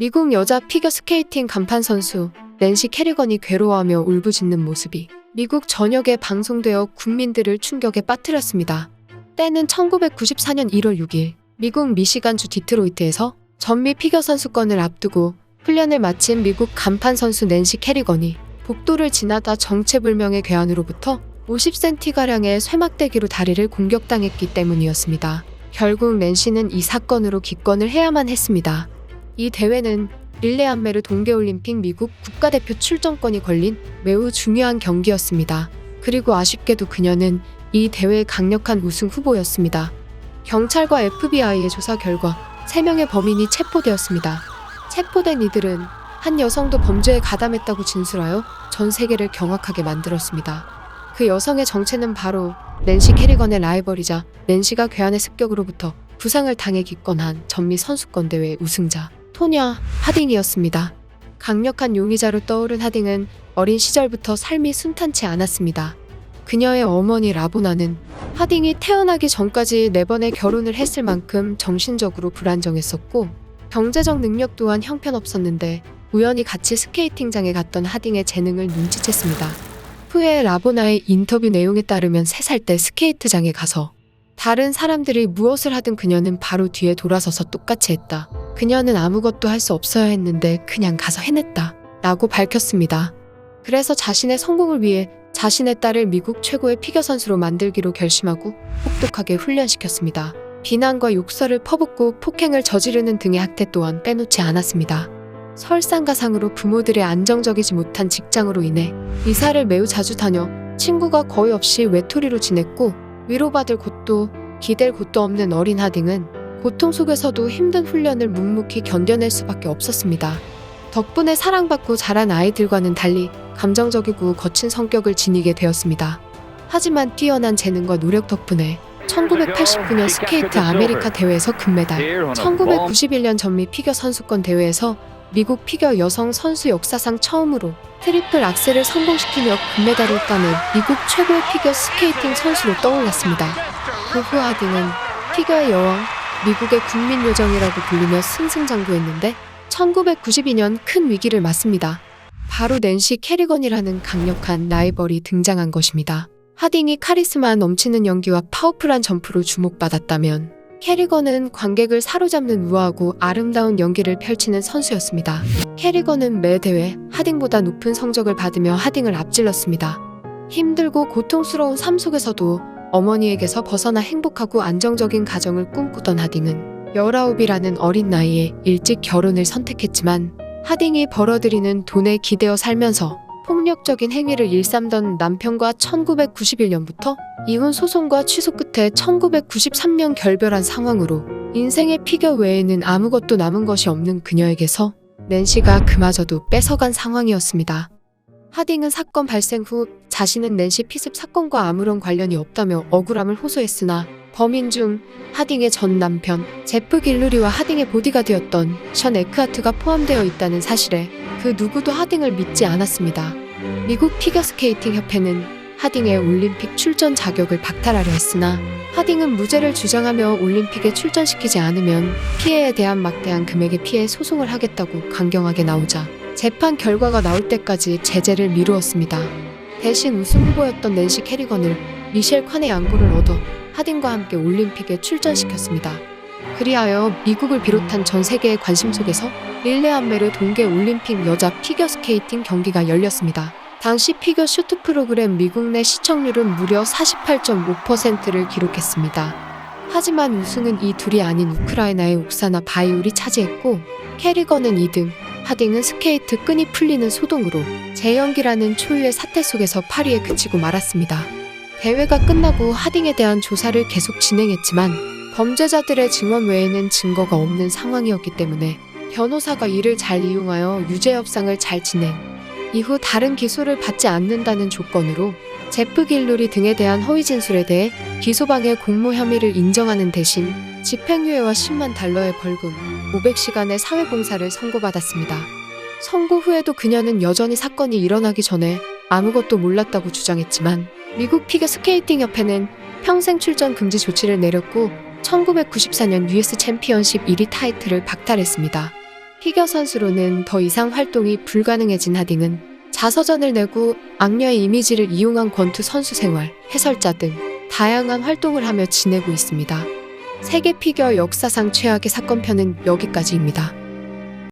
미국 여자 피겨스케이팅 간판 선수 낸시 캐리건이 괴로워하며 울부짖는 모습이 미국 전역에 방송되어 국민들을 충격에 빠뜨렸습니다. 때는 1994년 1월 6일 미국 미시간주 디트로이트에서 전미 피겨 선수권을 앞두고 훈련을 마친 미국 간판 선수 낸시 캐리건이 복도를 지나다 정체불명의 괴한으로부터 50cm가량의 쇠막대기로 다리를 공격당했기 때문이었습니다. 결국 낸시는 이 사건으로 기권을 해야만 했습니다. 이 대회는 릴레이 안메르 동계올림픽 미국 국가대표 출전권이 걸린 매우 중요한 경기였습니다. 그리고 아쉽게도 그녀는 이 대회의 강력한 우승 후보였습니다. 경찰과 FBI의 조사 결과 3명의 범인이 체포되었습니다. 체포된 이들은 한 여성도 범죄에 가담했다고 진술하여 전 세계를 경악하게 만들었습니다. 그 여성의 정체는 바로 낸시 캐리건의 라이벌이자 낸시가 괴한의 습격으로부터 부상을 당해 기권한 전미 선수권 대회 우승자 토냐 하딩이었습니다. 강력한 용의자로 떠오른 하딩은 어린 시절부터 삶이 순탄치 않았습니다. 그녀의 어머니 라보나는 하딩이 태어나기 전까지 4번의 결혼을 했을 만큼 정신적으로 불안정했었고 경제적 능력 또한 형편없었는데 우연히 같이 스케이팅장에 갔던 하딩의 재능을 눈치챘습니다. 후에 라보나의 인터뷰 내용에 따르면 3살 때 스케이트장에 가서 다른 사람들이 무엇을 하든 그녀는 바로 뒤에 돌아서서 똑같이 했다. 그녀는 아무것도 할 수 없어야 했는데 그냥 가서 해냈다. 라고 밝혔습니다. 그래서 자신의 성공을 위해 자신의 딸을 미국 최고의 피겨 선수로 만들기로 결심하고 혹독하게 훈련시켰습니다. 비난과 욕설을 퍼붓고 폭행을 저지르는 등의 학대 또한 빼놓지 않았습니다. 설상가상으로 부모들의 안정적이지 못한 직장으로 인해 이사를 매우 자주 다녀 친구가 거의 없이 외톨이로 지냈고 위로받을 곳도 기댈 곳도 없는 어린 하딩은 고통 속에서도 힘든 훈련을 묵묵히 견뎌낼 수밖에 없었습니다. 덕분에 사랑받고 자란 아이들과는 달리 감정적이고 거친 성격을 지니게 되었습니다. 하지만 뛰어난 재능과 노력 덕분에 1989년 스케이트 아메리카 대회에서 금메달, 1991년 전미 피겨 선수권 대회에서 미국 피겨 여성 선수 역사상 처음으로 트리플 악셀을 성공시키며 금메달을 따는 미국 최고의 피겨 스케이팅 선수로 떠올랐습니다. 그 후 하딩은 피겨의 여왕, 미국의 국민 요정이라고 불리며 승승장구했는데 1992년 큰 위기를 맞습니다. 바로 낸시 캐리건이라는 강력한 라이벌이 등장한 것입니다. 하딩이 카리스마 넘치는 연기와 파워풀한 점프로 주목받았다면 캐리건은 관객을 사로잡는 우아하고 아름다운 연기를 펼치는 선수였습니다. 캐리건은 매 대회 하딩보다 높은 성적을 받으며 하딩을 앞질렀습니다. 힘들고 고통스러운 삶 속에서도 어머니에게서 벗어나 행복하고 안정적인 가정을 꿈꾸던 하딩은 19이라는 어린 나이에 일찍 결혼을 선택했지만 하딩이 벌어들이는 돈에 기대어 살면서 폭력적인 행위를 일삼던 남편과 1991년부터 이혼 소송과 취소 끝에 1993년 결별한 상황으로 인생의 피겨 외에는 아무것도 남은 것이 없는 그녀에게서 낸시가 그마저도 뺏어간 상황이었습니다. 하딩은 사건 발생 후 자신은 낸시 피습 사건과 아무런 관련이 없다며 억울함을 호소했으나 범인 중 하딩의 전 남편 제프 길루리와 하딩의 보디가드였던 션 에크하트가 포함되어 있다는 사실에 그 누구도 하딩을 믿지 않았습니다. 미국 피겨스케이팅 협회는 하딩의 올림픽 출전 자격을 박탈하려 했으나 하딩은 무죄를 주장하며 올림픽에 출전시키지 않으면 피해에 대한 막대한 금액의 피해 소송을 하겠다고 강경하게 나오자 재판 결과가 나올 때까지 제재를 미루었습니다. 대신 우승 후보였던 낸시 캐리건을 미셸 칸의 양보를 얻어 하딩과 함께 올림픽에 출전시켰습니다. 그리하여 미국을 비롯한 전 세계의 관심 속에서 릴레이 안메르 동계올림픽 여자 피겨스케이팅 경기가 열렸습니다. 당시 피겨 슈트 프로그램 미국 내 시청률은 무려 48.5%를 기록했습니다. 하지만 우승은 이 둘이 아닌 우크라이나의 옥사나 바이올이 차지했고 캐리건은 2등, 하딩은 스케이트 끈이 풀리는 소동으로 재연기라는 초유의 사태 속에서 파리에 그치고 말았습니다. 대회가 끝나고 하딩에 대한 조사를 계속 진행했지만 범죄자들의 증언 외에는 증거가 없는 상황이었기 때문에 변호사가 이를 잘 이용하여 유죄 협상을 잘 진행, 이후 다른 기소를 받지 않는다는 조건으로 제프 길루리 등에 대한 허위 진술에 대해 기소방해 공모 혐의를 인정하는 대신 집행유예와 10만 달러의 벌금, 500시간의 사회봉사를 선고받았습니다. 선고 후에도 그녀는 여전히 사건이 일어나기 전에 아무것도 몰랐다고 주장했지만 미국 피겨스케이팅 협회는 평생 출전 금지 조치를 내렸고 1994년 US 챔피언십 1위 타이틀을 박탈했습니다. 피겨 선수로는 더 이상 활동이 불가능해진 하딩은 자서전을 내고 악녀의 이미지를 이용한 권투 선수 생활, 해설자 등 다양한 활동을 하며 지내고 있습니다. 세계 피겨 역사상 최악의 사건편은 여기까지입니다.